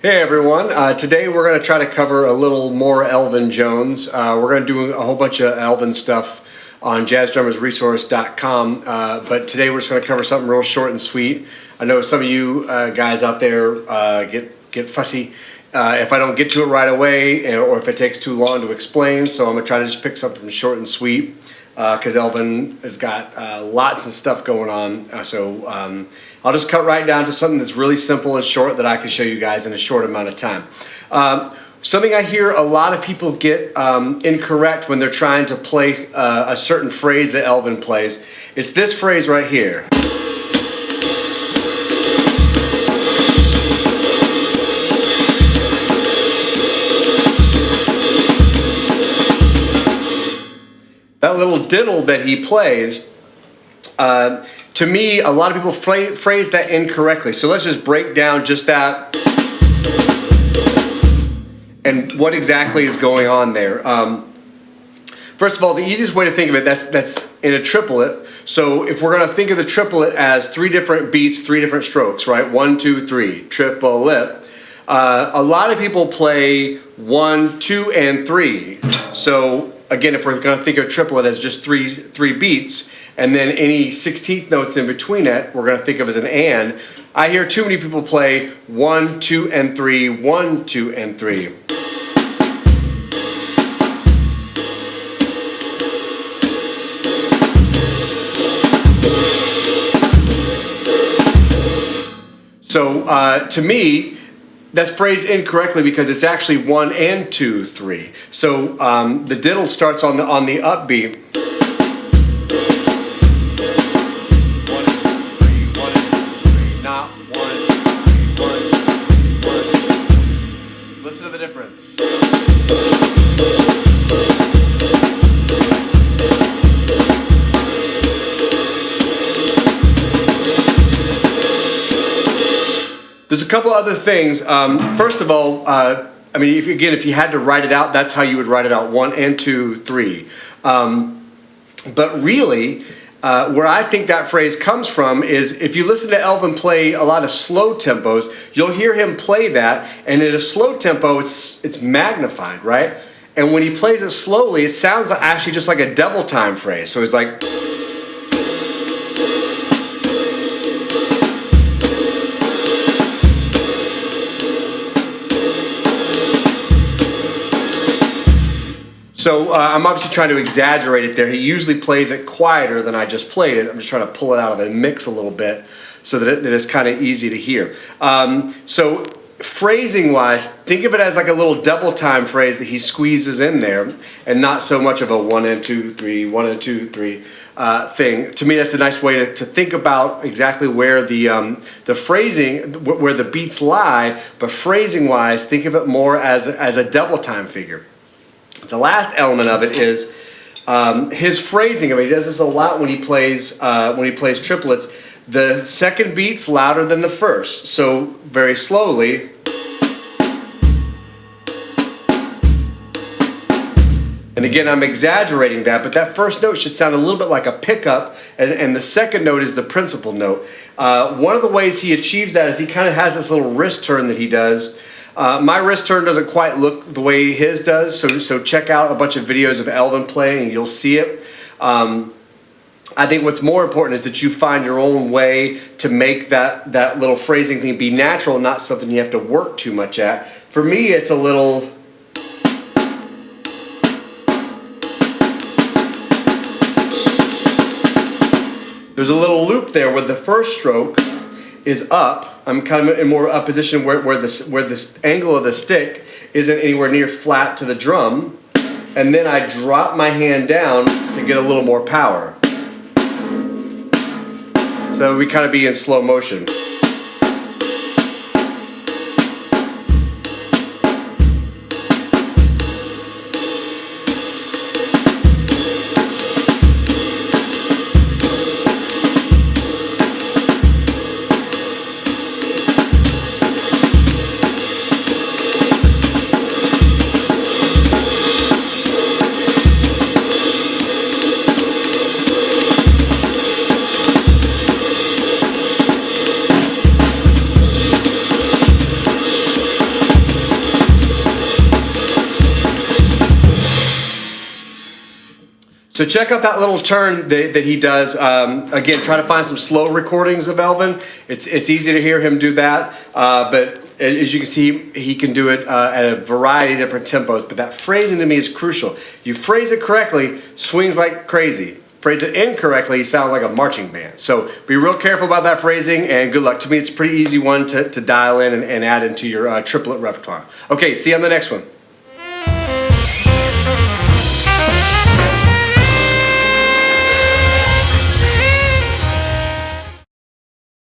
Hey everyone, today we're going to try to cover a little more Elvin Jones. We're going to do a whole bunch of Elvin stuff on jazzdrummersresource.com, but today we're just going to cover something real short and sweet. I know some of you guys out there get fussy if I don't get to it right away or if it takes too long to explain, so I'm going to try to just pick something short and sweet because Elvin has got lots of stuff going on, so I'll just cut right down to something that's really simple and short that I can show you guys in a short amount of time. Something I hear a lot of people get incorrect when they're trying to play a certain phrase that Elvin plays. It's this phrase right here. That little diddle that he plays, to me, a lot of people phrase that incorrectly. So let's just break down just that and what exactly is going on there. First of all, the easiest way to think of it, that's in a triplet. So if we're going to think of the triplet as 3 different beats, 3 different strokes, right? 1, 2, 3, triplet. A lot of people play 1, 2, and 3. So again, if we're going to think of triplet as just three beats, and then any 16th notes in between it, we're going to think of as an and. I hear too many people play 1, 2, and 3, 1, 2, and 3. So to me, that's phrased incorrectly because it's actually 1 and 2, 3. So the diddle starts on the upbeat. 1 and 3, 1 and 3, not 1, 1, 1. Listen to the difference. There's a couple other things. First of all, I mean, if you had to write it out, that's how you would write it out, 1 and 2, 3. But really, where I think that phrase comes from is if you listen to Elvin play a lot of slow tempos, you'll hear him play that, and at a slow tempo, it's magnified, right? And when he plays it slowly, it sounds actually just like a double time phrase. So it's like... So I'm obviously trying to exaggerate it there. He usually plays it quieter than I just played it. I'm just trying to pull it out of the mix a little bit so that it's kind of easy to hear. So phrasing wise, think of it as like a little double time phrase that he squeezes in there and not so much of a 1 and 2, 3, 1 and 2, 3 thing. To me, that's a nice way to think about exactly where the phrasing, where the beats lie, but phrasing wise, think of it more as a double time figure. The last element of it is his phrasing. I mean, he does this a lot when he plays triplets. The second beat's louder than the first, so very slowly. And again, I'm exaggerating that, but that first note should sound a little bit like a pickup, and the second note is the principal note. One of the ways he achieves that is he kind of has this little wrist turn that he does. My wrist turn doesn't quite look the way his does, so check out a bunch of videos of Elvin playing and you'll see it. I think what's more important is that you find your own way to make that little phrasing thing be natural, not something you have to work too much at. For me, it's a little... There's a little loop there where the first stroke is up. I'm kind of in more a position where this angle of the stick isn't anywhere near flat to the drum, and then I drop my hand down to get a little more power. So we kind of be in slow motion. So check out that little turn that he does. Again, try to find some slow recordings of Elvin. It's easy to hear him do that, but as you can see, he can do it at a variety of different tempos. But that phrasing to me is crucial. You phrase it correctly, swings like crazy. Phrase it incorrectly, you sound like a marching band. So be real careful about that phrasing, and good luck. To me, it's a pretty easy one to dial in and add into your triplet repertoire. Okay, see you on the next one.